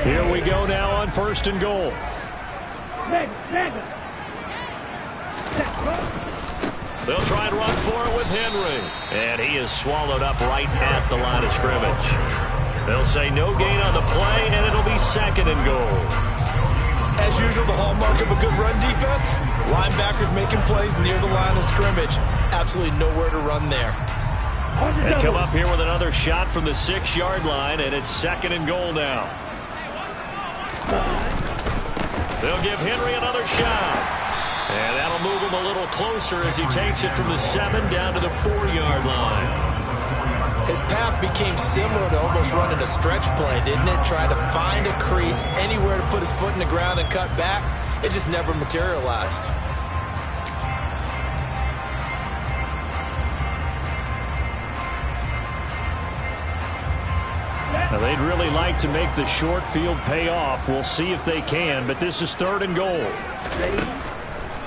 Here we go now on 1st and goal. They'll try and run for it with Henry. And he is swallowed up right at the line of scrimmage. They'll say no gain on the play, and it'll be 2nd and goal. As usual, the hallmark of a good run defense, linebackers making plays near the line of scrimmage. Absolutely nowhere to run there. They come up here with another shot from the 6-yard line, and it's 2nd and goal now. They'll give Henry another shot. And that'll move him a little closer as he takes it from the 7 down to the 4-yard line. His path became similar to almost running a stretch play, didn't it? Trying to find a crease, anywhere to put his foot in the ground and cut back. It just never materialized. Now, they'd really like to make the short field pay off. We'll see if they can, but this is 3rd and goal.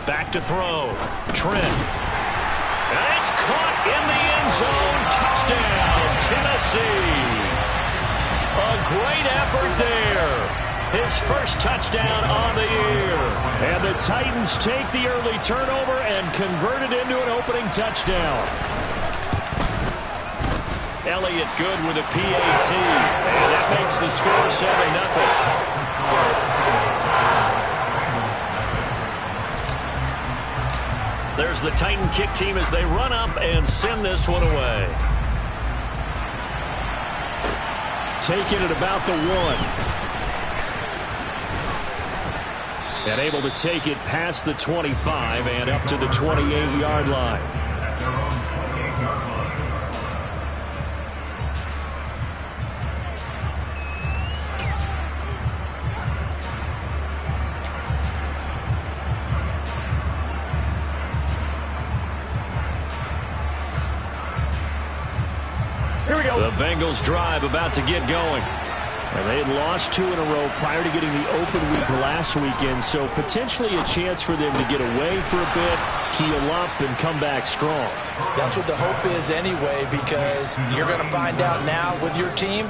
Back to throw. Trent. And it's caught in the end zone. Touchdown, Tennessee. A great effort there. His first touchdown on the year. And the Titans take the early turnover and convert it into an opening touchdown. Elliott good with a PAT. And that makes the score 7-0. There's the Titan kick team as they run up and send this one away. Taking it about the 1. And able to take it past the 25 and up to the 28-yard line. The Bengals drive about to get going. And they had lost 2 in a row prior to getting the open week last weekend, so potentially a chance for them to get away for a bit, heal up, and come back strong. That's what the hope is anyway, because you're going to find out now with your team,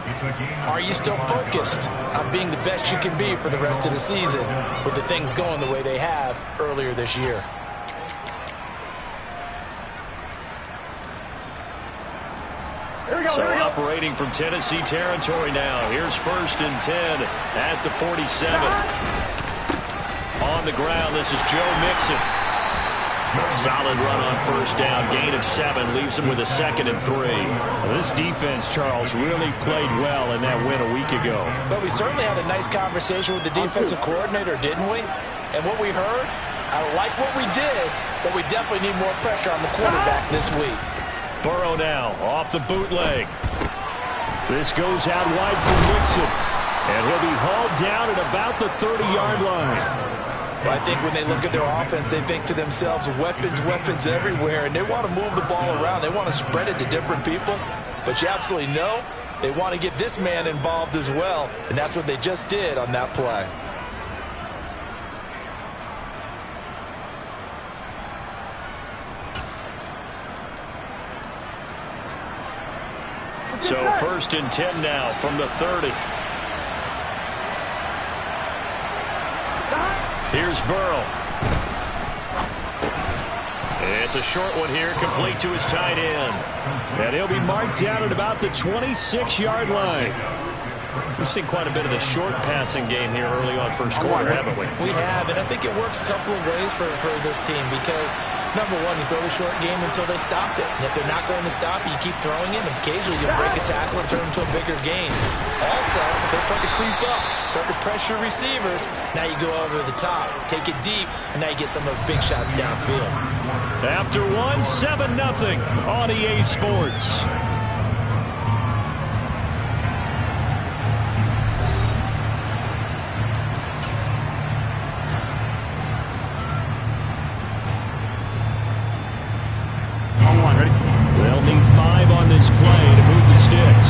are you still focused on being the best you can be for the rest of the season with the things going the way they have earlier this year? So operating from Tennessee territory now. Here's 1st and 10 at the 47. On the ground, this is Joe Mixon. Solid run on 1st down. Gain of 7 leaves him with a 2nd and 3. Well, this defense, Charles, really played well in that win a week ago. But we certainly had a nice conversation with the defensive coordinator, didn't we? And what we heard, I like what we did, but we definitely need more pressure on the quarterback this week. Burrow now off the bootleg. This goes out wide for Mixon. And he'll be hauled down at about the 30-yard line. Well, I think when they look at their offense, they think to themselves, weapons, weapons everywhere. And they want to move the ball around. They want to spread it to different people. But you absolutely know they want to get this man involved as well. And that's what they just did on that play. So 1st and 10 now from the 30. Here's Burrow. It's a short one here, complete to his tight end. And he'll be marked down at about the 26-yard line. We've seen quite a bit of the short passing game here early on 1st quarter, haven't we? We have, and I think it works a couple of ways for this team because, number one, you throw the short game until they stop it. And if they're not going to stop it, you keep throwing it, and occasionally you break a tackle and turn it into a bigger gain. Also, if they start to creep up, start to pressure receivers, now you go over the top, take it deep, and now you get some of those big shots downfield. After 7-0 on EA Sports. They'll need 5 on this play to move the sticks.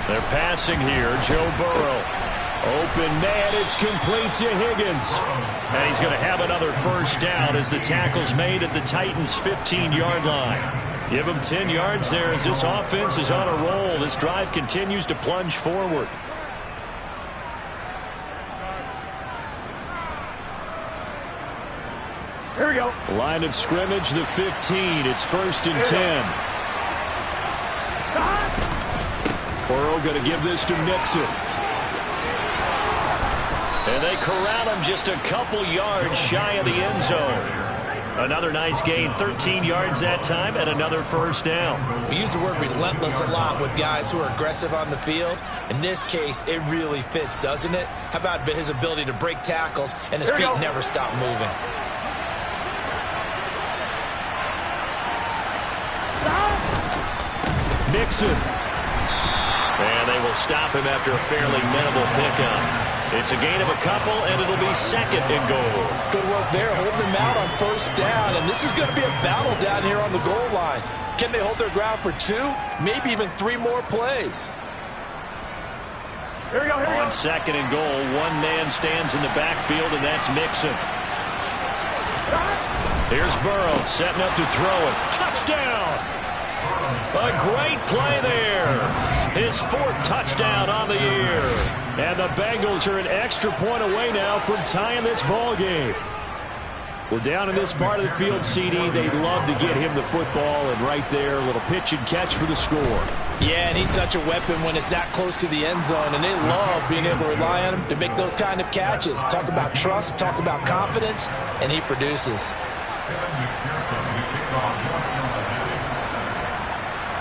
They're passing here. Joe Burrow Open man, it's complete to Higgins. And he's going to have another first down as the tackle's made at the Titans' 15-yard line. Give him 10 yards there as this offense is on a roll. This drive continues to plunge forward. Here we go. Line of scrimmage, the 15. It's 1st and 10. Burrow going to give this to Mixon. And they corral him just a couple yards shy of the end zone. Another nice gain, 13 yards that time, and another first down. We use the word relentless a lot with guys who are aggressive on the field. In this case, it really fits, doesn't it? How about his ability to break tackles and his feet never stop moving? Mixon. And they will stop him after a fairly minimal pickup. It's a gain of a couple, and it'll be 2nd and goal. Good work there, holding them out on first down, and this is going to be a battle down here on the goal line. Can they hold their ground for 2, maybe even 3 more plays? Here we go, here we go. On 2nd and goal, one man stands in the backfield, and that's Mixon. Here's Burrow setting up to throw it. Touchdown! A great play there. His 4th touchdown on the year. And the Bengals are an extra point away now from tying this ball game. Well, down in this part of the field, CD, they'd love to get him the football, and right there, a little pitch and catch for the score. Yeah, and he's such a weapon when it's that close to the end zone, and they love being able to rely on him to make those kind of catches. Talk about trust, talk about confidence, and he produces.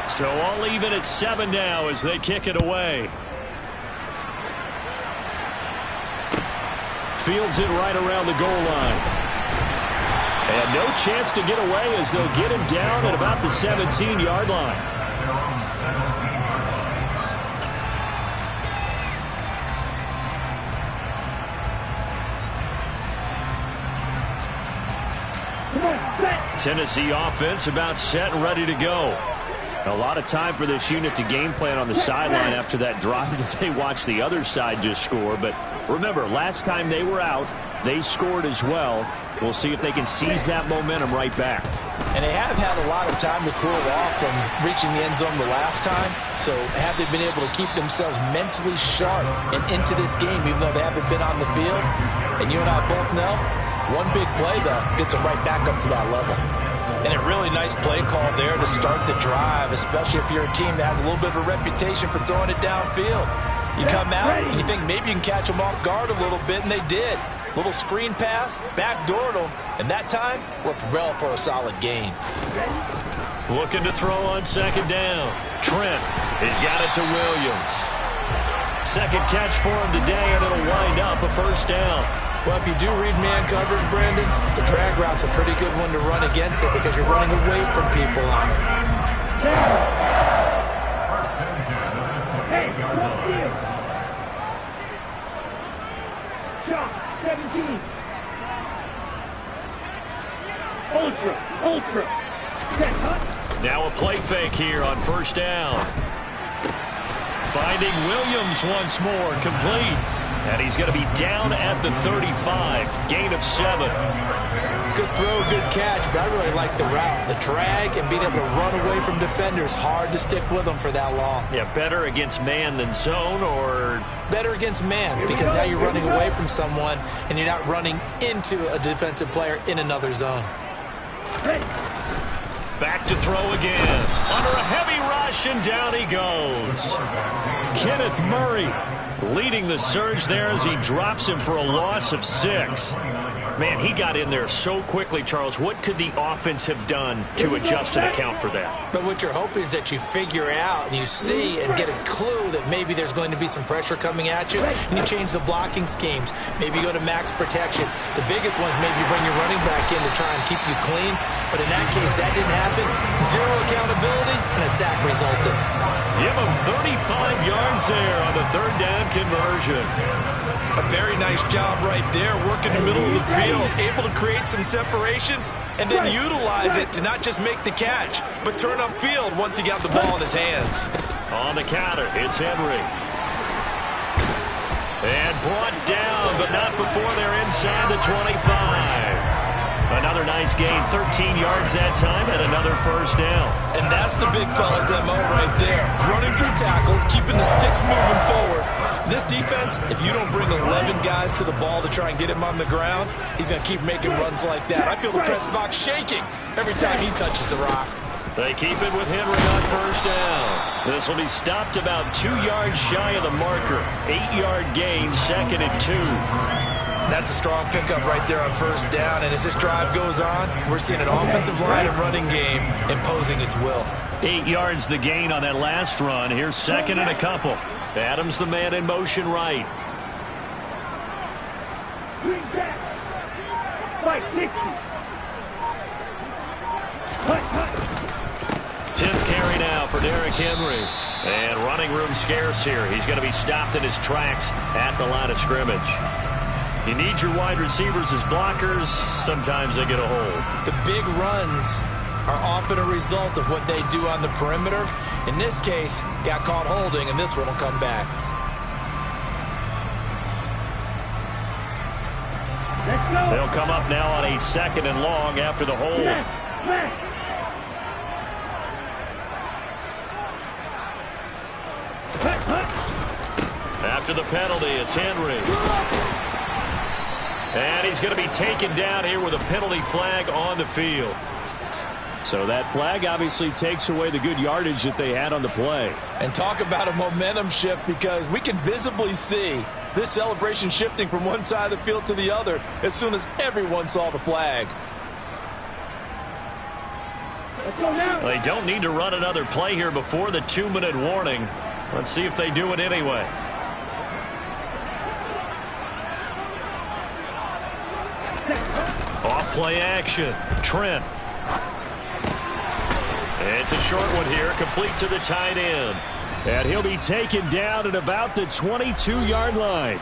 So all even at 7 now as they kick it away. Fields it right around the goal line. And no chance to get away as they'll get him down at about the 17-yard line. Tennessee offense about set and ready to go. A lot of time for this unit to game plan on the sideline after that drive that they watched the other side just score. But remember, last time they were out, they scored as well. We'll see if they can seize that momentum right back. And they have had a lot of time to cool off from reaching the end zone the last time. So have they been able to keep themselves mentally sharp and into this game, even though they haven't been on the field? And you and I both know, one big play, though, gets them right back up to that level. And a really nice play call there to start the drive, especially if you're a team that has a little bit of a reputation for throwing it downfield. You come out and you think maybe you can catch them off guard a little bit, and they did. Little screen pass, backdoored them, and that time worked well for a solid gain. Looking to throw on 2nd down. Trent, he's got it to Williams. 2nd catch for him today, and it'll wind up a first down. Well, if you do read man coverage, Brandon, the drag route's a pretty good one to run against it because you're running away from people on it. Hey, good deal. Shot, 17. Ultra. Now a play fake here on first down. Finding Williams once more, complete. And he's going to be down at the 35, gain of 7. Good throw, good catch, but I really like the route. The drag and being able to run away from defenders, hard to stick with them for that long. Yeah, better against man than zone, or? Better against man, because now you're running away from someone and you're not running into a defensive player in another zone. Back to throw again. Under a heavy rush, and down he goes. Kenneth Murray leading the surge there as he drops him for a loss of 6. Man, he got in there so quickly, Charles. What could the offense have done to adjust and account for that? But what you're hoping is that you figure out and you see and get a clue that maybe there's going to be some pressure coming at you, and you change the blocking schemes. Maybe you go to max protection. The biggest one is maybe you bring your running back in to try and keep you clean. But in that case, that didn't happen. 0 accountability, and a sack resulted. Give him 35 yards there on the 3rd down conversion. A very nice job right there, working the middle of the field, able to create some separation, and then utilize it to not just make the catch, but turn upfield once he got the ball in his hands. On the counter, it's Henry. And brought down, but not before they're inside the 25. Another nice gain, 13 yards that time, and another first down. And that's the big fella's MO right there. Running through tackles, keeping the sticks moving forward. This defense, if you don't bring 11 guys to the ball to try and get him on the ground, he's going to keep making runs like that. I feel the press box shaking every time he touches the rock. They keep it with Henry on first down. This will be stopped about 2 yards shy of the marker. 8-yard gain, 2nd and 2. That's a strong pickup right there on first down. And as this drive goes on, we're seeing an offensive line and running game imposing its will. 8 yards the gain on that last run. Here's 2nd and a couple. Adams the man in motion right. Green back. Fight 60. Cut. 10th carry now for Derrick Henry. And running room scarce here. He's going to be stopped in his tracks at the line of scrimmage. You need your wide receivers as blockers. Sometimes they get a hold. The big runs are often a result of what they do on the perimeter. In this case, got caught holding, and this one will come back. Let's go. They'll come up now on a 2nd and long after the hold. Left. After the penalty, it's Henry. And he's going to be taken down here with a penalty flag on the field. So that flag obviously takes away the good yardage that they had on the play. And talk about a momentum shift, because we can visibly see this celebration shifting from one side of the field to the other as soon as everyone saw the flag. Let's go now. They don't need to run another play here before the 2-minute warning. Let's see if they do it anyway. Off play action. Trent. It's a short one here, complete to the tight end. And he'll be taken down at about the 22-yard line.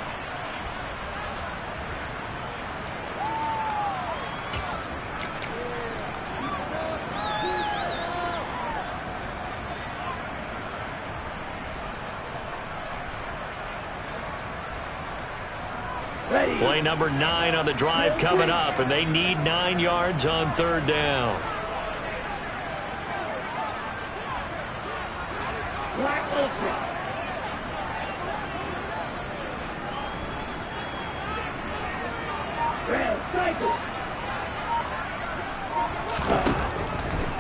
Ready. Play number 9 on the drive coming up, and they need 9 yards on 3rd down. Black Ultra. Red Cycle.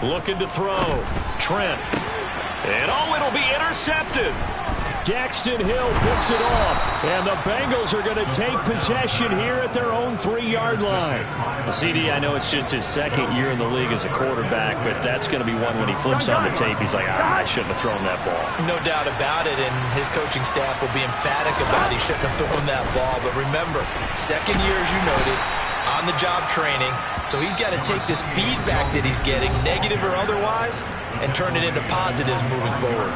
Looking to throw. Trent. And it'll be intercepted. Daxton Hill picks it off. And the Bengals are going to take possession here at their own 3-yard line. The CD, I know it's just his 2nd year in the league as a quarterback, but that's going to be one when he flips on the tape. He's like, I shouldn't have thrown that ball. No doubt about it, and his coaching staff will be emphatic about he shouldn't have thrown that ball. But remember, 2nd year, as you noted, on-the-job training. So he's got to take this feedback that he's getting, negative or otherwise, and turn it into positives moving forward.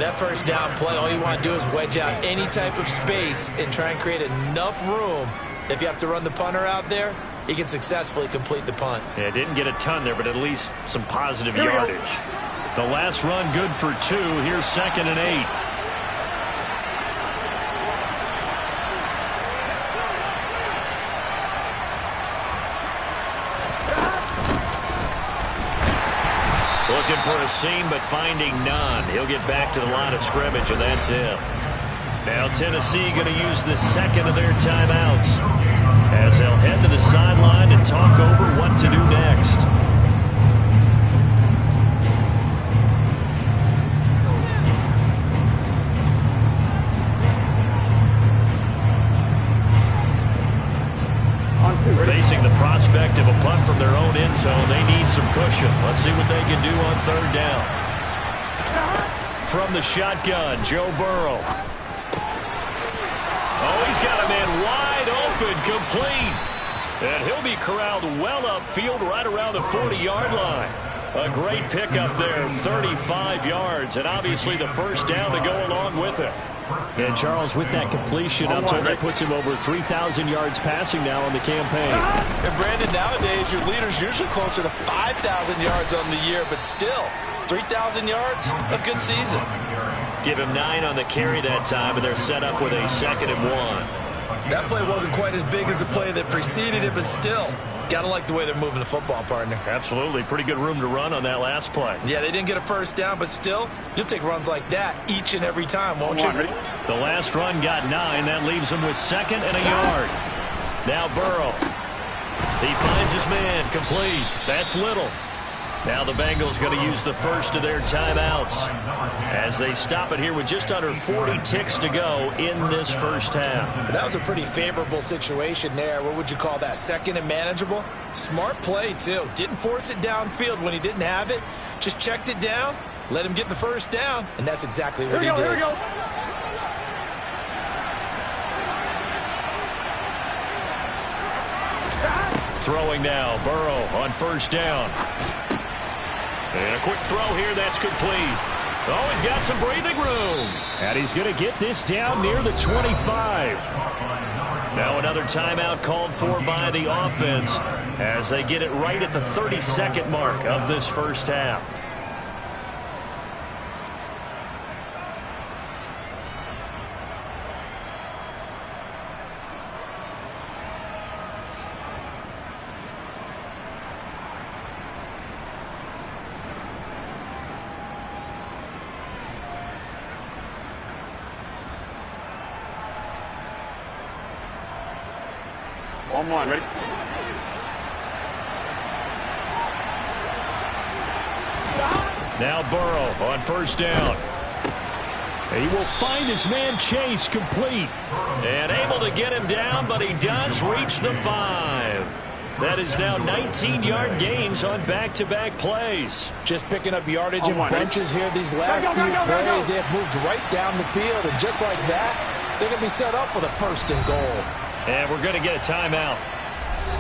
That first down play, all you want to do is wedge out any type of space and try and create enough room. If you have to run the punter out there, he can successfully complete the punt. Yeah, didn't get a ton there, but at least some positive yardage. The last run good for 2. Here's 2nd and 8. Looking for a seam, but finding none. He'll get back to the line of scrimmage, and that's it. Now Tennessee going to use the 2nd of their timeouts as they'll head to the sideline and talk over what to do next. Facing the prospect of a punt from their own end zone, they need some cushion. Let's see what they can do on 3rd down. From the shotgun, Joe Burrow. Oh, he's got a man wide open, complete. And he'll be corralled well upfield right around the 40-yard line. A great pickup there, 35 yards, and obviously the first down to go along with it. And Charles, with that completion, I'm told that puts him over 3,000 yards passing now on the campaign. And Brandon, nowadays your leader's usually closer to 5,000 yards on the year, but still, 3,000 yards, a good season. Give him 9 on the carry that time, and they're set up with a 2nd and 1. That play wasn't quite as big as the play that preceded it, but still, gotta like the way they're moving the football, partner. Absolutely. Pretty good room to run on that last play. Yeah, they didn't get a first down, but still, you'll take runs like that each and every time, won't you? The last run got 9. That leaves him with 2nd and a yard. Now Burrow. He finds his man. Complete. That's Little. Now the Bengals going to use the first of their timeouts as they stop it here with just under 40 ticks to go in this first half. That was a pretty favorable situation there. What would you call that? 2nd and manageable? Smart play, too. Didn't force it downfield when he didn't have it. Just checked it down, let him get the first down, and that's exactly what he did. Here we go. Throwing now. Burrow on first down. And a quick throw here, that's complete. Oh, he's got some breathing room. And he's going to get this down near the 25. Now another timeout called for by the offense as they get it right at the 32nd mark of this first half. On one, ready? Now Burrow on first down. He will find his man Chase complete. And able to get him down, but he does reach the 5. That is now 19-yard gains on back-to-back plays. Just picking up yardage in bunches here. These last few plays, they have moved right down the field. And just like that, they're going to be set up with a 1st and goal. And we're going to get a timeout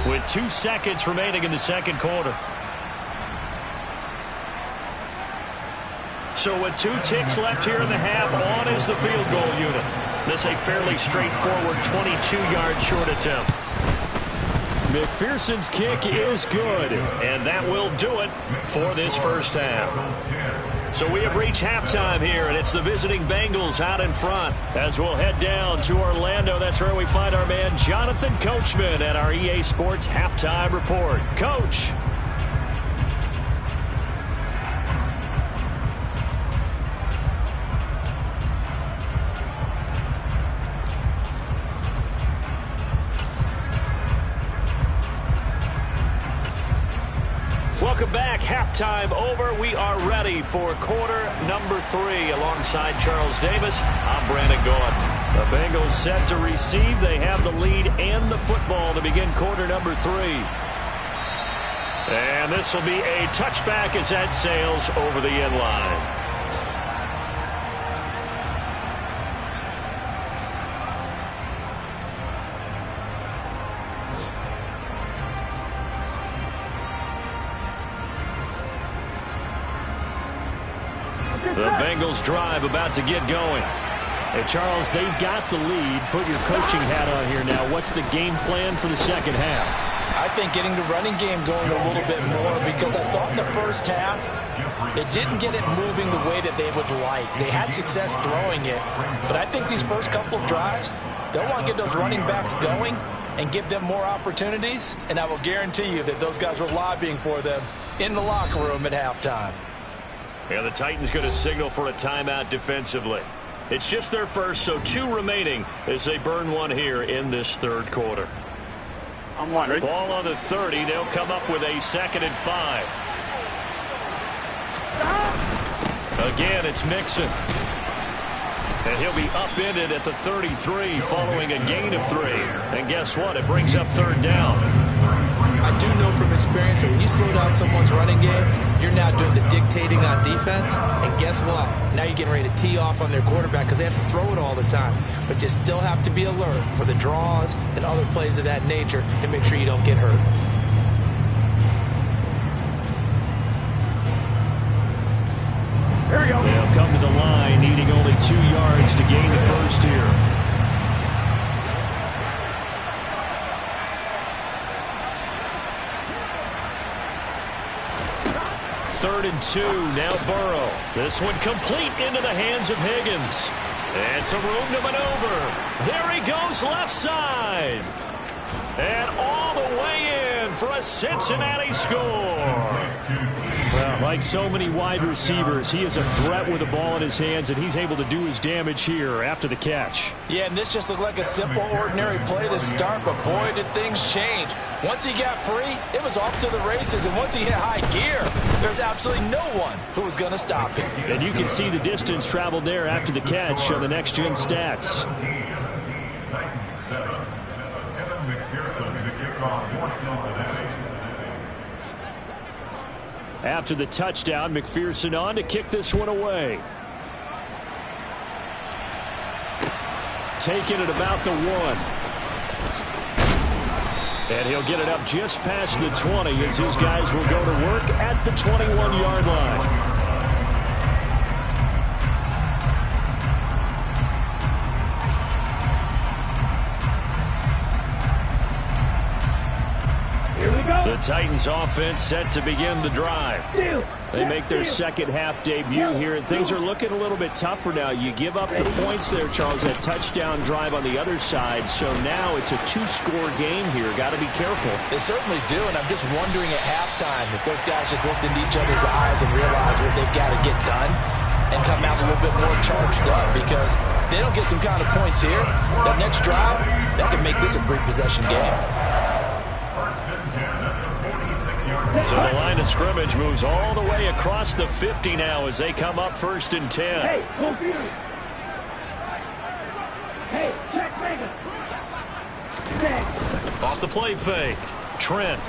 with 2 seconds remaining in the second quarter. So with 2 ticks left here in the half, on is the field goal unit. This a fairly straightforward 22-yard short attempt. McPherson's kick is good, and that will do it for this first half. So we have reached halftime here, and it's the visiting Bengals out in front. As we'll head down to Orlando, that's where we find our man Jonathan Coachman at our EA Sports Halftime Report. Coach. Welcome back. Halftime over. We are ready for quarter number 3 alongside Charles Davis. I'm Brandon Gaudin. The Bengals set to receive. They have the lead and the football to begin quarter number 3. And this will be a touchback as that sails over the end line. The Bengals drive about to get going. Hey, Charles, they've got the lead. Put your coaching hat on here now. What's the game plan for the second half? I think getting the running game going a little bit more, because I thought in the first half they didn't get it moving the way that they would like. They had success throwing it, but I think these first couple of drives, they'll want to get those running backs going and give them more opportunities, and I will guarantee you that those guys were lobbying for them in the locker room at halftime. Yeah, the Titans going to signal for a timeout defensively. It's just their first, so 2 remaining as they burn one here in this third quarter. I'm one, ready? Ball on the 30. They'll come up with a 2nd and 5. Again, it's Mixon. And he'll be upended at the 33 following a gain of 3. And guess what? It brings up 3rd down. I do know from experience that when you slow down someone's running game, you're now doing the dictating on defense. And guess what? Now you're getting ready to tee off on their quarterback because they have to throw it all the time. But you still have to be alert for the draws and other plays of that nature to make sure you don't get hurt. Here we go. They'll come to the line, needing only 2 yards to gain the first here. 3rd and 2. Now Burrow. This one complete into the hands of Higgins. And some room to maneuver. There he goes left side. And all the way in for a Cincinnati score. Well, like so many wide receivers, he is a threat with the ball in his hands, and he's able to do his damage here after the catch. Yeah, and this just looked like a simple, ordinary play to start, but boy, did things change. Once he got free, it was off to the races, and once he hit high gear, there's absolutely no one who was going to stop him. And you can see the distance traveled there after the catch on the next-gen stats. After the touchdown, McPherson on to kick this one away. Taking it about the 1. And he'll get it up just past the 20 as his guys will go to work at the 21-yard line. The Titans offense set to begin the drive. They make their second half debut here, and things are looking a little bit tougher now. You give up the points there, Charles, that touchdown drive on the other side. So now it's a 2-score game here. Got to be careful. They certainly do, and I'm just wondering at halftime if those guys just looked into each other's eyes and realized what they've got to get done and come out a little bit more charged up, because if they don't get some kind of points here, that next drive, that can make this a three-possession game. So the line of scrimmage moves all the way across the 50 now as they come up 1st and 10. Off the play fake. Trent.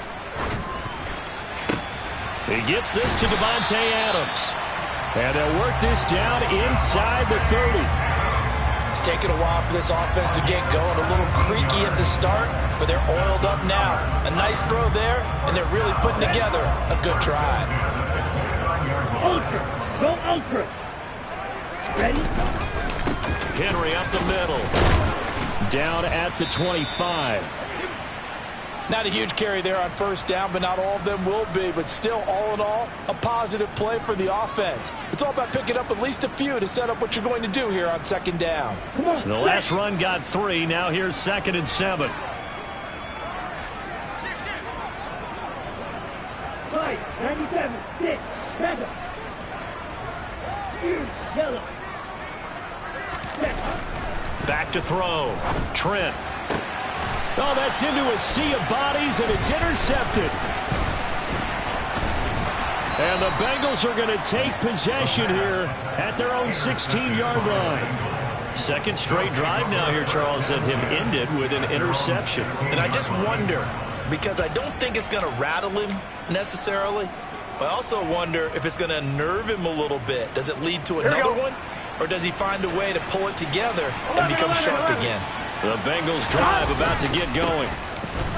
He gets this to Devontae Adams. And they'll work this down inside the 30. It's taken a while for this offense to get going. A little creaky at the start, but they're oiled up now. A nice throw there, and they're really putting together a good drive. Ultra. Go ultra. Ready? Henry up the middle. Down at the 25. Not a huge carry there on 1st down, but not all of them will be. But still, all in all, a positive play for the offense. It's all about picking up at least a few to set up what you're going to do here on 2nd down. The last run got 3. Now here's 2nd and 7. Five, 97, 6, back yellow. Back to throw. Trent. Oh, that's into a sea of bodies, and it's intercepted. And the Bengals are going to take possession here at their own 16-yard line. Second straight drive now here, Charles, that have ended with an interception. And I just wonder, because I don't think it's going to rattle him necessarily, but I also wonder if it's going to nerve him a little bit. Does it lead to another one, or does he find a way to pull it together and become sharp again? The Bengals drive about to get going.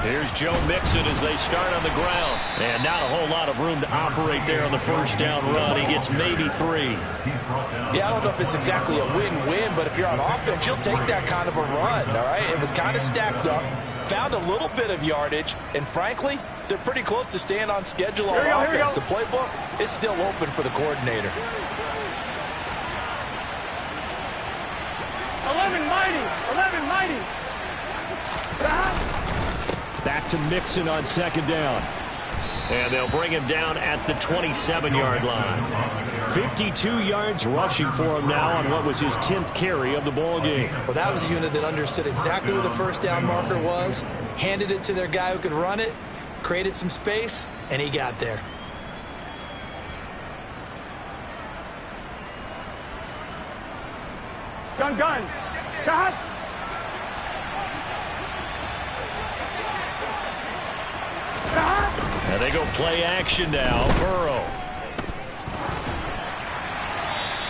Here's Joe Mixon as they start on the ground. And not a whole lot of room to operate there on the 1st down run. He gets maybe 3. Yeah, I don't know if it's exactly a win-win, but if you're on offense, you'll take that kind of a run, all right? It was kind of stacked up, found a little bit of yardage, and frankly, they're pretty close to staying on schedule on offense. The playbook is still open for the coordinator. 11 mighty. Back to Mixon on 2nd down. And they'll bring him down at the 27-yard line. 52 yards rushing for him now on what was his 10th carry of the ball game. Well, that was a unit that understood exactly where the 1st down marker was, handed it to their guy who could run it, created some space, and he got there. Gun. Shot. And they go play action now. Burrow.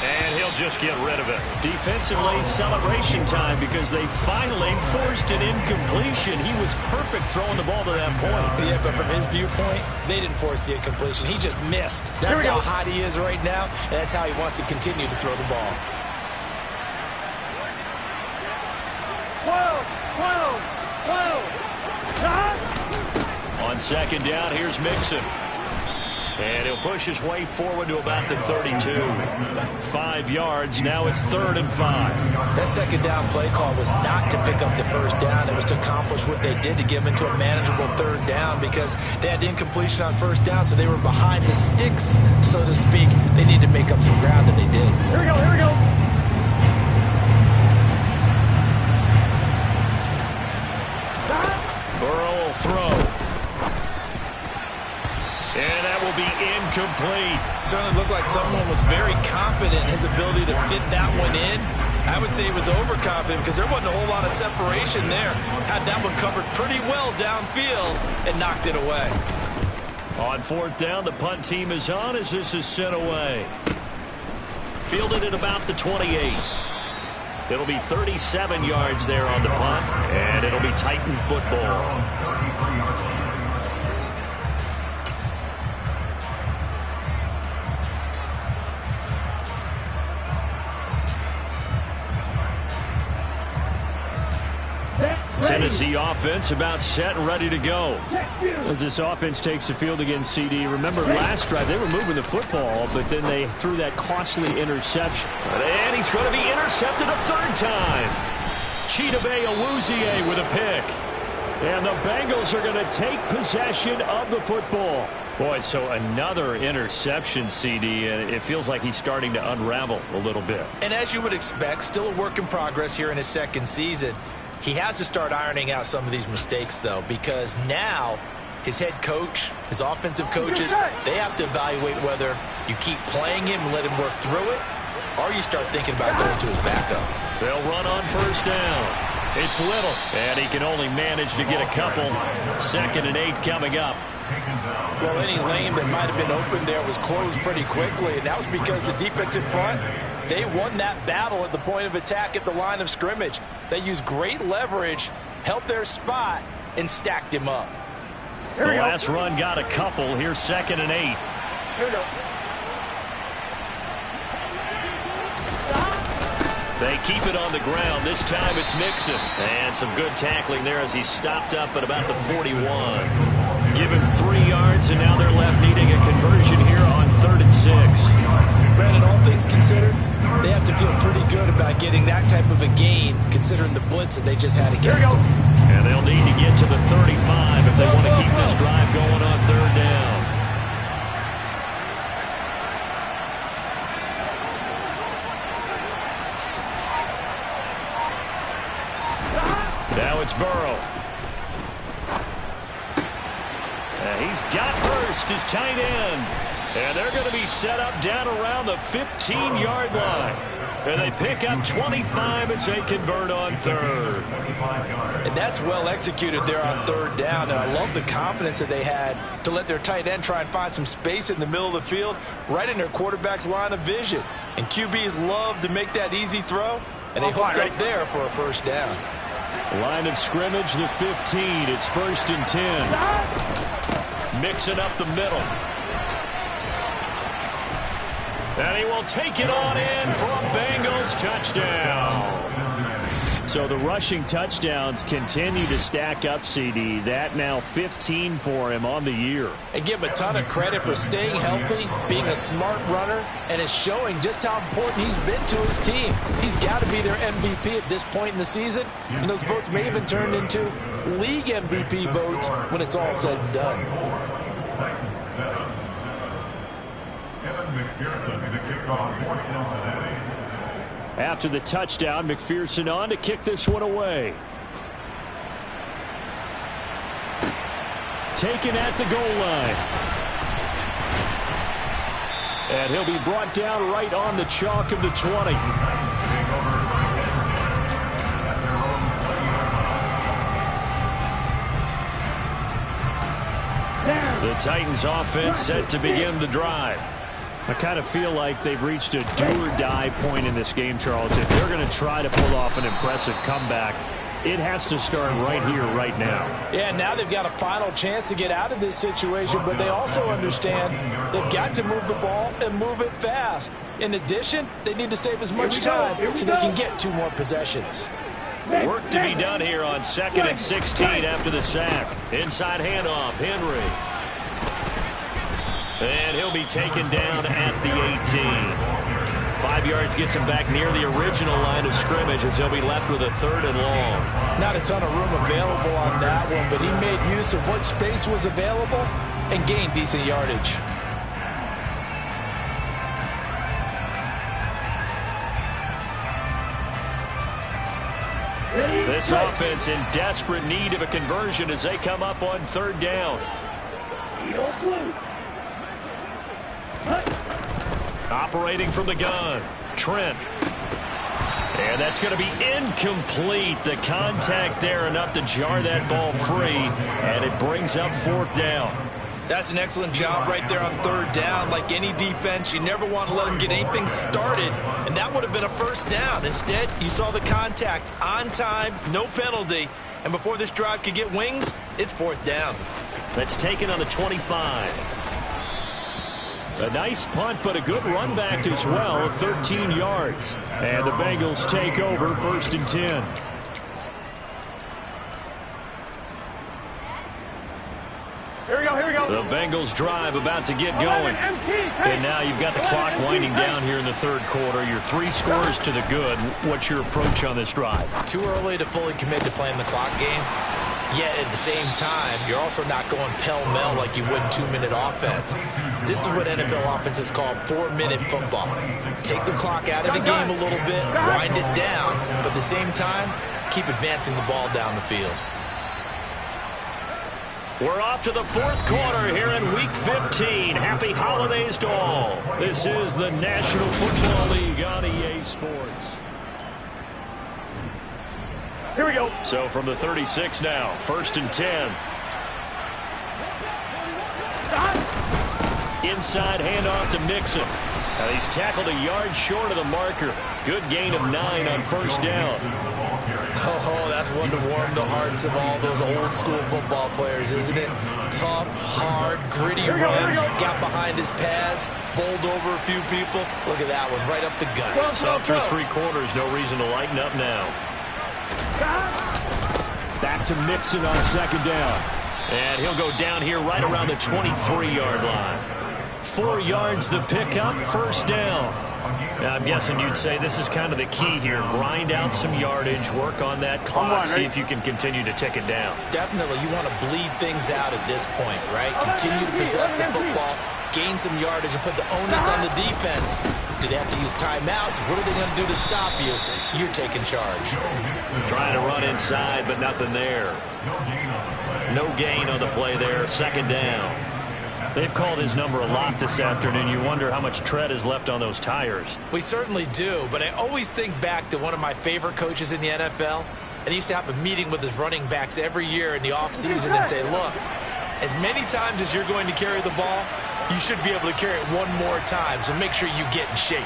And he'll just get rid of it. Defensively, celebration time because they finally forced an incompletion. He was perfect throwing the ball to that point. Yeah, but from his viewpoint, they didn't force the incompletion. He just missed. That's how hot he is right now, and that's how he wants to continue to throw the ball. 12. On 2nd down, here's Mixon. And he'll push his way forward to about the 32. 5 yards. Now it's 3rd and 5. That second down play call was not to pick up the first down. It was to accomplish what they did, to get them into a manageable 3rd down, because they had incompletion on first down, so they were behind the sticks, so to speak. They needed to make up some ground, and they did. Here we go, here we go. Burrow will throw. And that will be incomplete. Certainly looked like someone was very confident in his ability to fit that one in. I would say he was overconfident because there wasn't a whole lot of separation there. Had that one covered pretty well downfield and knocked it away. On 4th down, the punt team is on as this is sent away. Fielded at about the 28. It'll be 37 yards there on the punt, and it'll be Titan football. Tennessee offense about set and ready to go. As this offense takes the field against CD, remember last drive they were moving the football, but then they threw that costly interception. And he's going to be intercepted a 3rd time. Chidobe Awuzie with a pick. And the Bengals are going to take possession of the football. Boy, so another interception, CD, and it feels like he's starting to unravel a little bit. And as you would expect, still a work in progress here in his 2nd season. He has to start ironing out some of these mistakes, though, because now his head coach, his offensive coaches, they have to evaluate whether you keep playing him and let him work through it, or you start thinking about going to his backup. They'll run on 1st down. It's Little, and he can only manage to get a couple. 2nd and 8 coming up. Well, any lane that might have been open there was closed pretty quickly, and that was because the defensive front, they won that battle at the point of attack at the line of scrimmage. They used great leverage, held their spot, and stacked him up. The last run got a couple. Here's 2nd and 8. Here we go. They keep it on the ground. This time it's Mixon. And some good tackling there as he stopped up at about the 41. Given 3 yards, and now they're left needing a conversion here on 3rd and 6. Brandon, all things considered, they have to feel pretty good about getting that type of a gain, considering the blitz that they just had against them. And they'll need to get to the 35 if they want to keep this drive going on 3rd down. Now it's Burrow. He's got Hurst, his tight end. And they're going to be set up down around the 15-yard line. And they pick up 25 as they convert on 3rd. And that's well executed there on 3rd down. And I love the confidence that they had to let their tight end try and find some space in the middle of the field, right in their quarterback's line of vision. And QBs love to make that easy throw. And they hooked up there for a 1st down. Line of scrimmage, the 15. It's 1st and 10. Mixing up the middle. And he will take it on in for a Bengals touchdown. So the rushing touchdowns continue to stack up, CD. That now 15 for him on the year. And give him a ton of credit for staying healthy, being a smart runner, and is showing just how important he's been to his team. He's got to be their MVP at this point in the season. And those votes may even turn into league MVP votes when it's all said and done. After the touchdown, McPherson on to kick this one away. Taken at the goal line. And he'll be brought down right on the chalk of the 20. The Titans offense set to begin the drive. I kind of feel like they've reached a do-or-die point in this game, Charles. If they're going to try to pull off an impressive comeback, it has to start right here, right now. Yeah, now they've got a final chance to get out of this situation, but they also understand they've got to move the ball and move it fast. In addition, they need to save as much time so they can get 2 more possessions. Work to be done here on 2nd and 16 after the sack. Inside handoff, Henry. And he'll be taken down at the 18. 5 yards gets him back near the original line of scrimmage as he'll be left with a 3rd and long. Not a ton of room available on that one, but he made use of what space was available and gained decent yardage. This offense in desperate need of a conversion as they come up on 3rd down. Operating from the gun, Trent. And that's going to be incomplete. The contact there enough to jar that ball free, and it brings up 4th down. That's an excellent job right there on 3rd down. Like any defense, you never want to let them get anything started, and that would have been a 1st down. Instead, you saw the contact on time, no penalty, and before this drive could get wings, it's 4th down. That's taken on the 25. A nice punt, but a good run back as well, 13 yards. And the Bengals take over 1st and 10. Here we go, here we go. The Bengals drive about to get going. And now you've got the clock winding down here in the 3rd quarter. Your 3 scores to the good. What's your approach on this drive? Too early to fully commit to playing the clock game. Yet at the same time, you're also not going pell-mell like you would in 2-minute offense. This is what NFL offenses call 4-minute football. Take the clock out of the game a little bit, wind it down, but at the same time, keep advancing the ball down the field. We're off to the 4th quarter here in Week 15. Happy holidays to all. This is the National Football League on EA Sports. Here we go. So from the 36 now, 1st and 10. Inside handoff to Mixon. Now he's tackled a yard short of the marker. Good gain of 9 on 1st down. Oh, that's one to warm the hearts of all those old school football players, isn't it? Tough, hard, gritty run. Got behind his pads, bowled over a few people. Look at that one, right up the gut. So through 3 quarters, no reason to lighten up now. Back to Mixon on 2nd down. And he'll go down here right around the 23-yard line. 4 yards the pickup, 1st down. Now, I'm guessing you'd say this is kind of the key here. Grind out some yardage, work on that clock, see if you can continue to tick it down. Definitely, you want to bleed things out at this point, right? Continue to possess the football, gain some yardage, and put the onus on the defense. Do they have to use timeouts? What are they going to do to stop you? You're taking charge. Trying to run inside, but nothing there. No gain on the play there, 2nd down. They've called his number a lot this afternoon. You wonder how much tread is left on those tires. We certainly do, but I always think back to one of my favorite coaches in the NFL, and he used to have a meeting with his running backs every year in the offseason and say, look, as many times as you're going to carry the ball, you should be able to carry it one more time, so make sure you get in shape.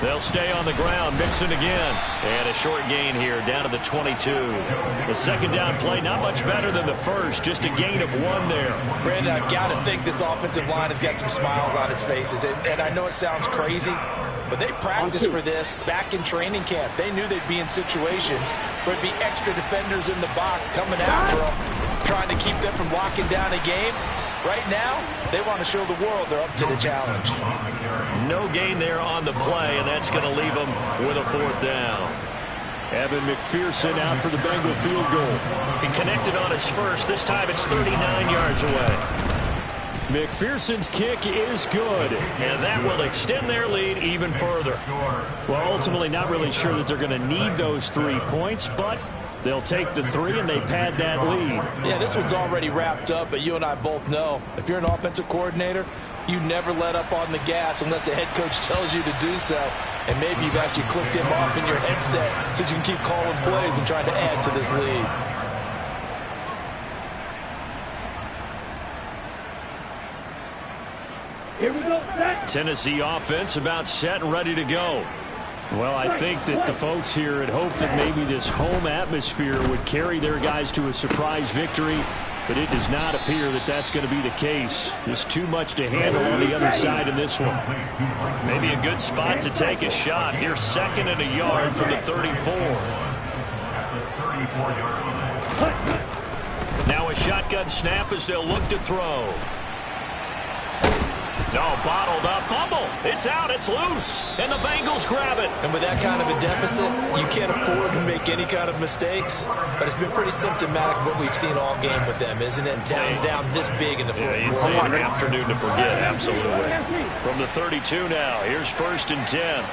They'll stay on the ground. Mixon again. And a short gain here down to the 22. The 2nd down play, not much better than the first. Just a gain of 1 there. Brandon, I've got to think this offensive line has got some smiles on its faces. And I know it sounds crazy, but they practiced for this back in training camp. They knew they'd be in situations where there'd be extra defenders in the box coming after them, trying to keep them from locking down a game. Right now, they want to show the world they're up to the challenge. No gain there on the play, and that's going to leave them with a 4th down. Evan McPherson out for the Bengal field goal. He connected on his first. This time it's 39 yards away. McPherson's kick is good, and that will extend their lead even further. Well, ultimately not really sure that they're going to need those 3 points, but they'll take the 3 and they pad that lead. Yeah, this one's already wrapped up, but you and I both know if you're an offensive coordinator, you never let up on the gas unless the head coach tells you to do so. And maybe you've actually clicked him off in your headset so you can keep calling plays and trying to add to this lead. Here we go, set. Tennessee offense about set and ready to go. Well, I think that the folks here had hoped that maybe this home atmosphere would carry their guys to a surprise victory, but it does not appear that that's going to be the case. Just too much to handle on the other side in this one. Maybe a good spot to take a shot. Here's 2nd and a yard from the 34. Now a shotgun snap as they'll look to throw. No, bottled up. Fumble. It's out. It's loose. And the Bengals grab it. And with that kind of a deficit, you can't afford to make any kind of mistakes. But it's been pretty symptomatic of what we've seen all game with them, isn't it? Down this big in the fourth quarter. It's an afternoon to forget, absolutely. From the 32 now, here's 1st and 10.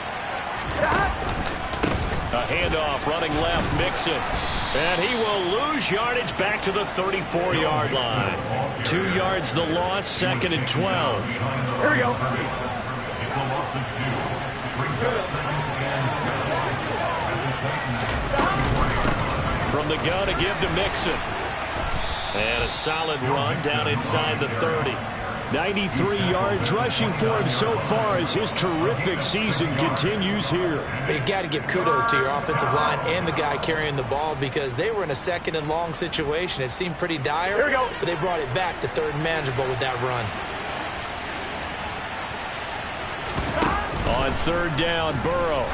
A handoff, running left, Mixon. And he will lose yardage back to the 34-yard line. 2 yards the loss, 2nd and 12. Here we go. From the gun to give to Mixon. And a solid run down inside the 30. 93 yards rushing for him so far as his terrific season continues here. You got to give kudos to your offensive line and the guy carrying the ball because they were in a 2nd and long situation. It seemed pretty dire, but they brought it back to 3rd and manageable with that run. On 3rd down, Burrow.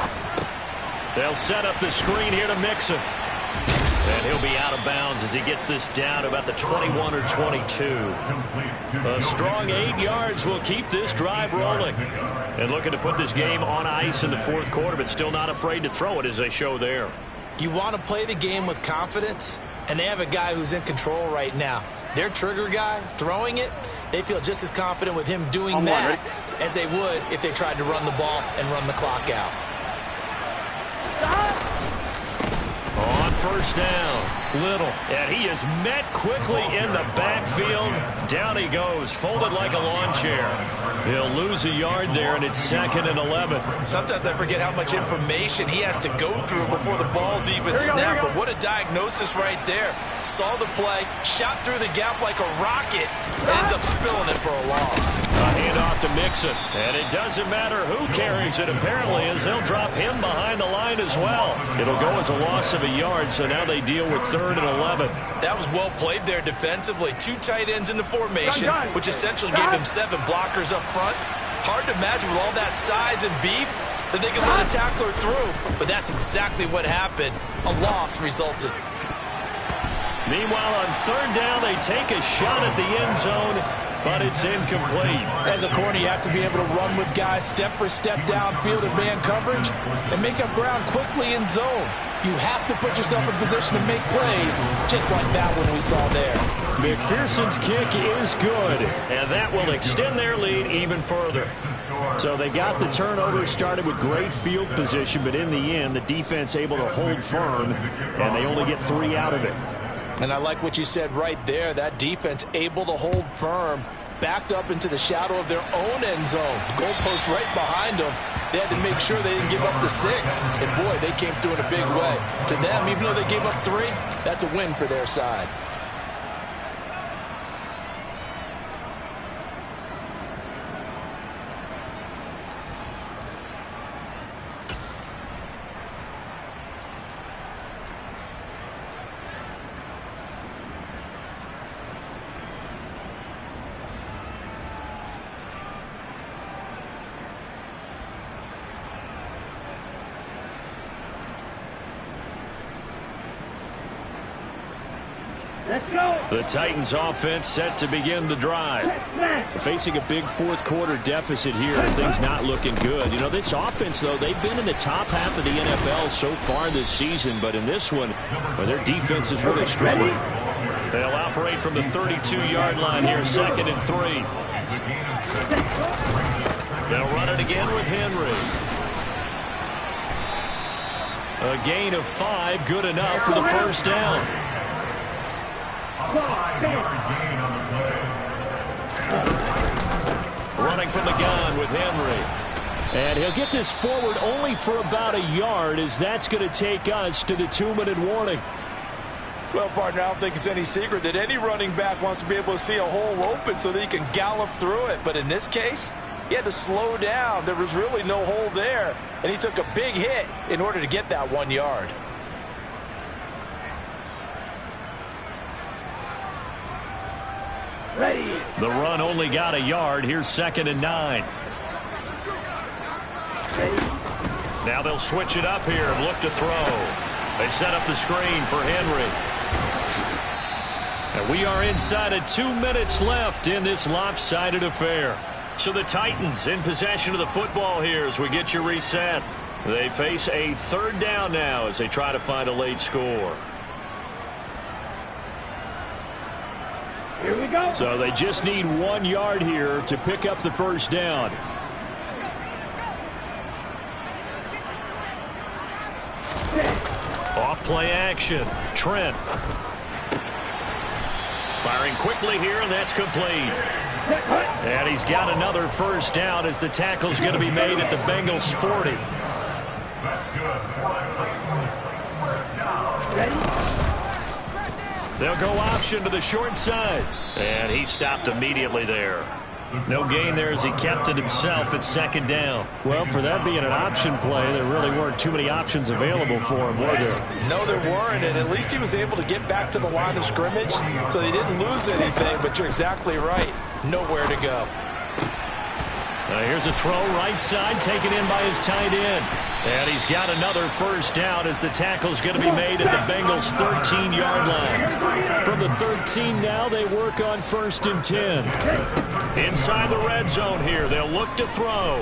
They'll set up the screen here to Mixon. And he'll be out of bounds as he gets this down to about the 21 or 22. A strong 8 yards will keep this drive rolling. And looking to put this game on ice in the 4th quarter, but still not afraid to throw it as they show there. You want to play the game with confidence, and they have a guy who's in control right now. Their trigger guy, throwing it, they feel just as confident with him doing that as they would if they tried to run the ball and run the clock out. On 1st down, Little. And he is met quickly in the backfield. Down he goes, folded like a lawn chair. He'll lose a yard there, and it's 2nd and 11. Sometimes I forget how much information he has to go through before the ball's even snapped. But what a diagnosis right there. Saw the play, shot through the gap like a rocket, ends up spilling it for a loss. A handoff to Mixon. And it doesn't matter who carries it, apparently, as they'll drop him behind the line as well. It'll go as a loss of a yard, so now they deal with 3rd and 11. That was well played there defensively. 2 tight ends in the formation, which essentially gave them 7 blockers up front. Hard to imagine with all that size and beef that they can let a tackler through. But that's exactly what happened. A loss resulted. Meanwhile, on 3rd down, they take a shot at the end zone, but it's incomplete. As a corner, you have to be able to run with guys step for step downfield in man coverage and make up ground quickly in zone. You have to put yourself in position to make plays, just like that one we saw there. McPherson's kick is good, and that will extend their lead even further. So they got the turnover started with great field position, but in the end, the defense able to hold firm, and they only get 3 out of it. And I like what you said right there. That defense able to hold firm, backed up into the shadow of their own end zone. The goalpost right behind them. They had to make sure they didn't give up the 6. And, boy, they came through in a big way. To them, even though they gave up 3, that's a win for their side. The Titans offense set to begin the drive. Facing a big 4th quarter deficit here, things not looking good. You know, this offense, though, they've been in the top half of the NFL so far this season, but in this one, well, their defense is really struggling. They'll operate from the 32-yard line here, 2nd and 3. They'll run it again with Henry. A gain of 5, good enough for the 1st down. Running from the gun with Henry. And he'll get this forward only for about a yard, as that's going to take us to the 2-minute warning. Well, partner, I don't think it's any secret that any running back wants to be able to see a hole open so that he can gallop through it. But in this case, he had to slow down. There was really no hole there, and he took a big hit in order to get that 1 yard. Ready. The run only got a yard. Here's 2nd and 9. Now they'll switch it up here and look to throw. They set up the screen for Henry. And we are inside of 2 minutes left in this lopsided affair. So the Titans in possession of the football here as we get you reset. They face a third down now as they try to find a late score. Here we go. So they just need 1 yard here to pick up the first down. Off play action. Trent. Firing quickly here, and that's complete. And he's got another first down as the tackle's going to be made at the Bengals 40. They'll go option to the short side. And he stopped immediately there. No gain there as he kept it himself at second down. Well, for that being an option play, there really weren't too many options available for him, were there? No, there weren't, and at least he was able to get back to the line of scrimmage, so he didn't lose anything, but you're exactly right. Nowhere to go. Here's a throw right side taken in by his tight end. And he's got another first down as the tackle's going to be made at the Bengals' 13-yard line. From the 13 now, they work on 1st and 10. Inside the red zone here, they'll look to throw.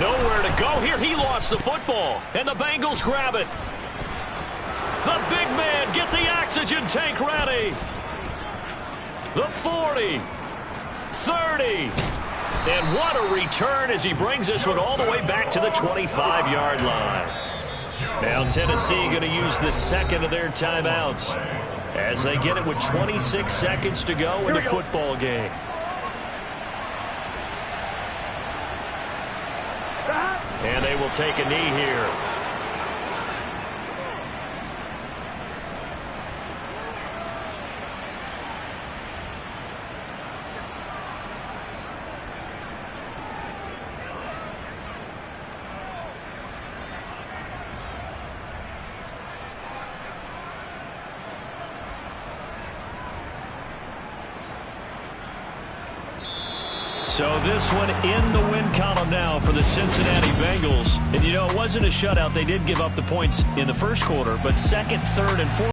Nowhere to go here. He lost the football, and the Bengals grab it. The big man, get the oxygen tank ready. The 40, 30. And what a return as he brings this one all the way back to the 25-yard line. Now Tennessee going to use the second of their timeouts as they get it with 26 seconds to go in the football game. And they will take a knee here. So this one in the win column now for the Cincinnati Bengals. And, you know, it wasn't a shutout. They did give up the points in the first quarter, but second, third, and fourth.